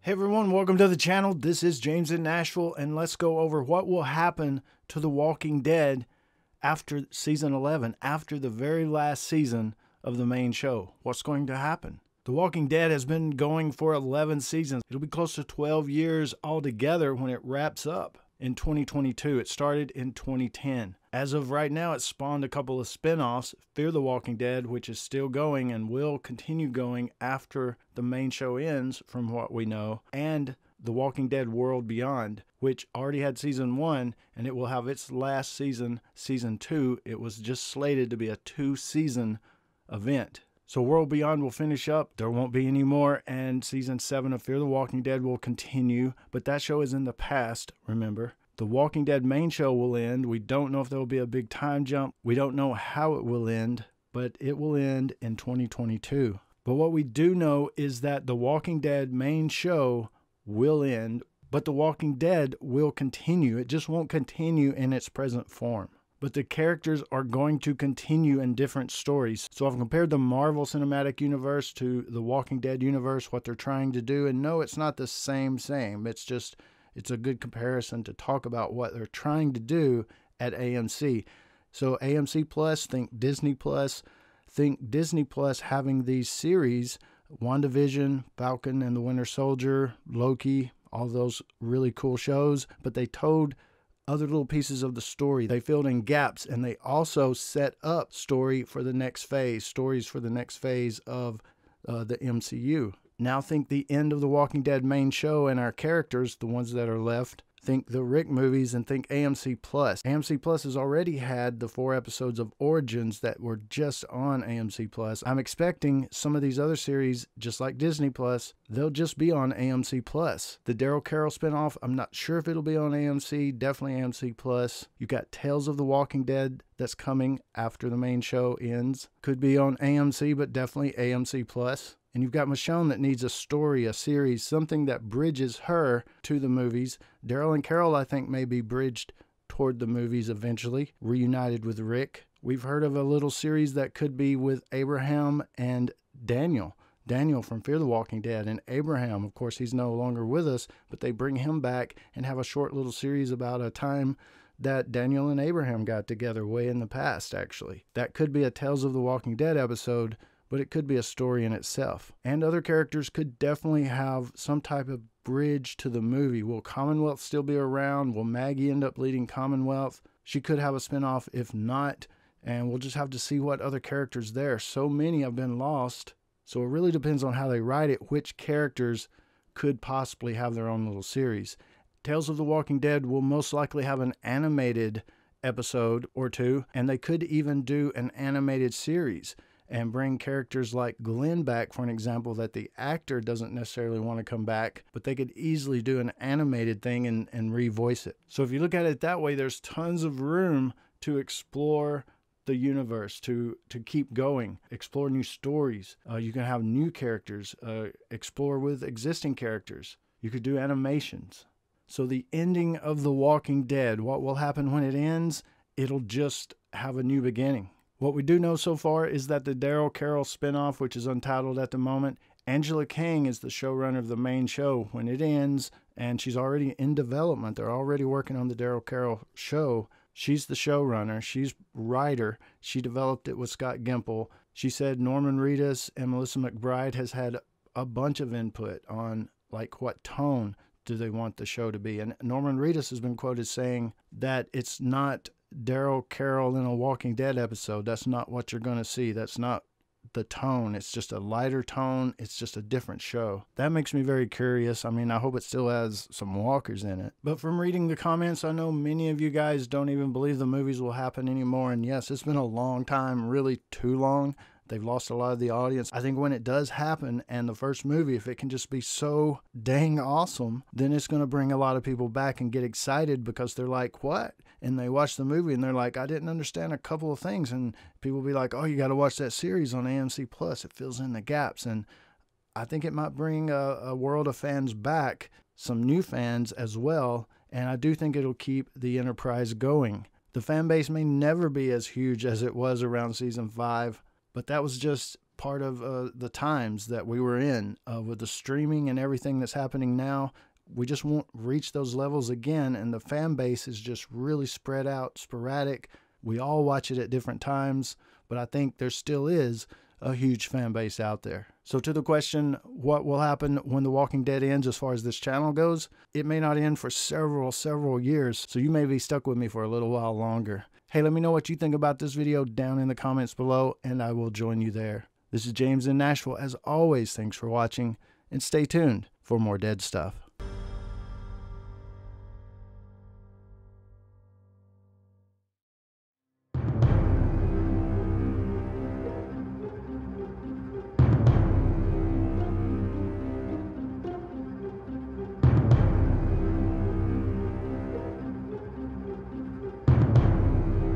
Hey everyone, welcome to the channel. This is James in Nashville, and let's go over what will happen to The Walking Dead after season 11, after the very last season of the main show. What's going to happen? The Walking Dead has been going for 11 seasons. It'll be close to 12 years altogether when it wraps up in 2022. It started in 2010. As of right now, it's spawned a couple of spin-offs. Fear the Walking Dead, which is still going and will continue going after the main show ends, from what we know, and The Walking Dead World Beyond, which already had season 1, and it will have its last season, season 2. It was just slated to be a 2-season event. So World Beyond will finish up. There won't be any more, and season 7 of Fear the Walking Dead will continue, but that show is in the past, remember. The Walking Dead main show will end. We don't know if there will be a big time jump. We don't know how it will end, but it will end in 2022. But what we do know is that The Walking Dead main show will end, but The Walking Dead will continue. It just won't continue in its present form. But the characters are going to continue in different stories. So I've compared the Marvel Cinematic Universe to the Walking Dead universe, what they're trying to do. And no, it's not the same. It's a good comparison to talk about what they're trying to do at AMC. So AMC Plus, think Disney Plus. Think Disney Plus having these series, WandaVision, Falcon and the Winter Soldier, Loki, all those really cool shows. But they told other little pieces of the story. They filled in gaps, and they also set up stories for the next phase of the MCU. Now think the end of the Walking Dead main show and our characters, the ones that are left. Think the Rick movies and think AMC Plus. AMC Plus has already had the 4 episodes of Origins that were just on AMC Plus. I'm expecting some of these other series, just like Disney Plus, they'll just be on AMC Plus. The Daryl Carol spinoff, I'm not sure if it'll be on AMC, definitely AMC Plus. You got Tales of the Walking Dead that's coming after the main show ends. Could be on AMC, but definitely AMC Plus. And you've got Michonne that needs a story, a series, something that bridges her to the movies. Daryl and Carol, I think, may be bridged toward the movies eventually, reunited with Rick. We've heard of a little series that could be with Abraham and Daniel. Daniel from Fear the Walking Dead, and Abraham, of course, he's no longer with us, but they bring him back and have a short little series about a time that Daniel and Abraham got together way in the past, actually. That could be a Tales of the Walking Dead episode, but it could be a story in itself. And other characters could definitely have some type of bridge to the movie. Will Commonwealth still be around? Will Maggie end up leading Commonwealth? She could have a spinoff if not, and we'll just have to see what other characters there. So many have been lost, so it really depends on how they write it, which characters could possibly have their own little series. Tales of the Walking Dead will most likely have an animated episode or 2, and they could even do an animated series and bring characters like Glenn back, for an example, that the actor doesn't necessarily want to come back, but they could easily do an animated thing and revoice it. So if you look at it that way, there's tons of room to explore the universe, to keep going, explore new stories. You can have new characters, explore with existing characters. You could do animations. So the ending of The Walking Dead, what will happen when it ends? It'll just have a new beginning. What we do know so far is that the Daryl Carol spinoff, which is untitled at the moment, Angela Kang is the showrunner of the main show when it ends, and she's already in development. They're already working on the Daryl Carol show. She's the showrunner. She's writer. She developed it with Scott Gimple. She said Norman Reedus and Melissa McBride has had a bunch of input on like what tone do they want the show to be. And Norman Reedus has been quoted saying that it's not Daryl Carol in a Walking Dead episode. That's not what you're going to see. That's not the tone. It's just a lighter tone. It's just a different show. That makes me very curious. I mean, I hope it still has some walkers in it. But from reading the comments, I know many of you guys don't even believe the movies will happen anymore. And yes, it's been a long time, really too long. They've lost a lot of the audience. I think when it does happen, and the first movie, if it can just be so dang awesome, then it's going to bring a lot of people back and get excited because they're like, what? And they watch the movie and they're like, I didn't understand a couple of things. And people will be like, oh, you got to watch that series on AMC Plus. It fills in the gaps. And I think it might bring a world of fans back, some new fans as well. And I do think it'll keep the enterprise going. The fan base may never be as huge as it was around season 5, but that was just part of the times that we were in with the streaming and everything that's happening now. We just won't reach those levels again, and the fan base is just really spread out, sporadic. We all watch it at different times, but I think there still is a huge fan base out there. So to the question, what will happen when The Walking Dead ends as far as this channel goes? It may not end for several years, so you may be stuck with me for a little while longer. Hey, let me know what you think about this video down in the comments below, and I will join you there. This is James in Nashville. As always, thanks for watching, and stay tuned for more Dead stuff.